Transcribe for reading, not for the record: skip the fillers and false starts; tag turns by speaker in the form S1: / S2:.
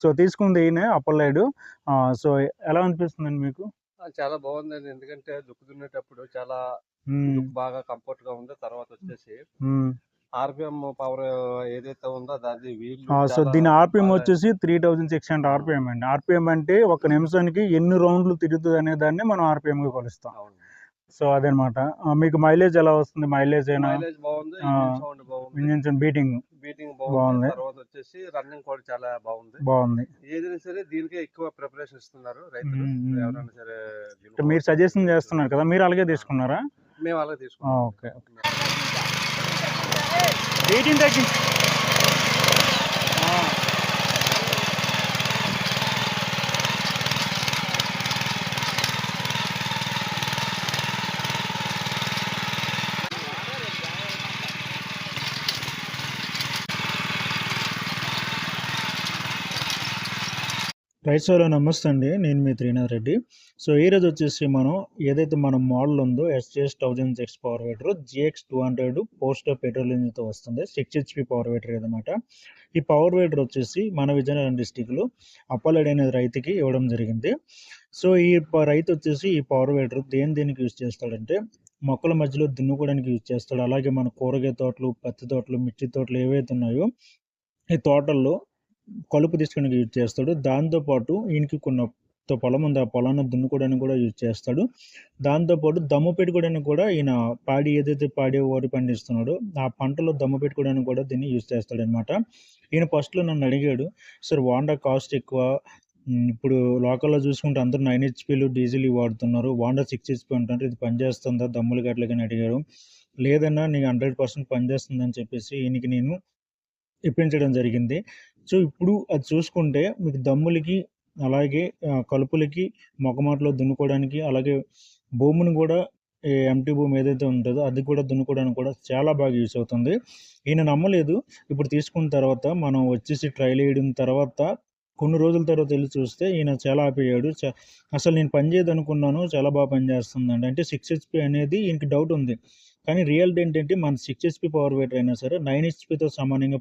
S1: So తీసుకుంది ఈయనే Appalanaidu. So ఎలా అనిపిస్తుందండి మీకు?
S2: చాలా బాగుందండి. ఎందుకంటే దుక్కు దున్నేటప్పుడు చాలా దుక్కు బాగా కంఫర్ట్‌గా ఉంది. తర్వాత వచ్చేసి ఆర్‌పిఎం పవర్ ఏదైతే ఉందో అది వీళ్ళు
S1: సో దీని ఆర్‌పిఎం
S2: బాగా
S1: వచ్చేసి 3600 ఆర్‌పిఎం అండి. ఆర్‌పిఎం అంటే ఒక నిమిషానికి ఎన్ని రౌండ్లు తిరుగుతదనే దాన్ని మనం ఆర్‌పిఎంగా కొలుస్తాం.
S2: అవును.
S1: సో అదనమాట. మీకు మైలేజ్ ఎలా వస్తుంది? మైలేజ్
S2: బాగుంది. ఇంజిన్ సౌండ్ బాగుంది.
S1: ఇంజిన్ బీటింగ్
S2: బాగుంది. తర్వాత వచ్చేసి రన్నింగ్ కూడా చాలా బాగుంది. ఏదైనా సరే దీనికే ఎక్కువ ప్రిపరేషన్ ఇస్తున్నారు రైతులు. ఎవరైనా సరే
S1: మీరు సజెషన్ చేస్తున్నారు కదా, మీరు అలాగే తీసుకున్నారా?
S2: మేము అలాగే తీసుకున్నాం.
S1: ఓకే. వెయిటింగ్ తగ్గింది. రైట్ సైడ్లో నమస్తే అండి, నేను మీ త్రీనాథ్ రెడ్డి. సో ఈరోజు వచ్చేసి మనం ఏదైతే మన మోడల్ ఉందో ఎస్జేఎస్ 1006 పవర్ వేటర్ GX 200 పోస్టర్ పెట్రోల్ ఇంజిన్తో వస్తుంది. 6 HP పవర్ వేటర్ అనమాట. ఈ పవర్ వేటర్ వచ్చేసి మన విజయనగరం డిస్టిక్లో అప్పలనాయుడు అనే రైతుకి ఇవ్వడం జరిగింది. సో ఈ రైతు వచ్చేసి ఈ పవర్ వేటర్ దేనికి యూజ్ చేస్తాడంటే మొక్కల మధ్యలో దున్నుకోవడానికి యూజ్ చేస్తాడు. అలాగే మన కూరగాయ తోటలు, పత్తి తోటలు, మిర్చి తోటలు ఏవైతే ఉన్నాయో ఈ తోటల్లో కలుపు తీసుకోవడానికి యూజ్ చేస్తాడు. దాంతోపాటు ఈయనకి కొంత పొలం ఉంది, ఆ పొలాన్ని దున్నుకోవడానికి కూడా యూజ్ చేస్తాడు. దాంతోపాటు దమ్ము పెట్టుకోవడానికి కూడా ఈయన ఏదైతే వరి పండిస్తున్నాడో ఆ పంటలో దమ్ము పెట్టుకోవడానికి కూడా దీన్ని యూజ్ చేస్తాడనమాట. ఈయన ఫస్ట్లో నన్ను అడిగాడు, సార్ హోండా కాస్ట్ ఎక్కువ, ఇప్పుడు లోకల్లో చూసుకుంటే అందరూ 9 హెచ్‌పీలు డీజిల్ వాడుతున్నారు, హోండా 6 హెచ్‌పీ అంటారు, ఇది పనిచేస్తుందా దమ్ములు గట్లకని అడిగాడు. లేదన్నా నీకు 100% పనిచేస్తుందని చెప్పేసి ఈయనకి నేను ఇప్పించడం జరిగింది. సో ఇప్పుడు అది చూసుకుంటే మీకు దమ్ములకి, అలాగే కలుపులకి, మొక్కమాటలో దున్నుకోవడానికి, అలాగే భూమిని కూడా ఎంప్టీ భూమి ఏదైతే ఉంటుందో అది కూడా దున్నుకోవడానికి కూడా చాలా బాగా యూజ్ అవుతుంది. ఈయన నమ్మలేదు. ఇప్పుడు తీసుకున్న తర్వాత మనం వచ్చేసి ట్రైల్ వేయడం తర్వాత కొన్ని రోజుల తర్వాత వెళ్ళి చూస్తే ఈయన చాలా హ్యాపీ అయ్యాడు. అసలు నేను పని చేయదనుకున్నాను, చాలా బాగా పనిచేస్తుందండి. అంటే 6 హెచ్‌పీ అనేది ఈయనకి డౌట్ ఉంది. కానీ రియాలిటీ ఏంటంటే మన 6 హెచ్‌పీ పవర్ వేటర్ అయినా సరే 9 హెచ్‌పీతో సమానంగా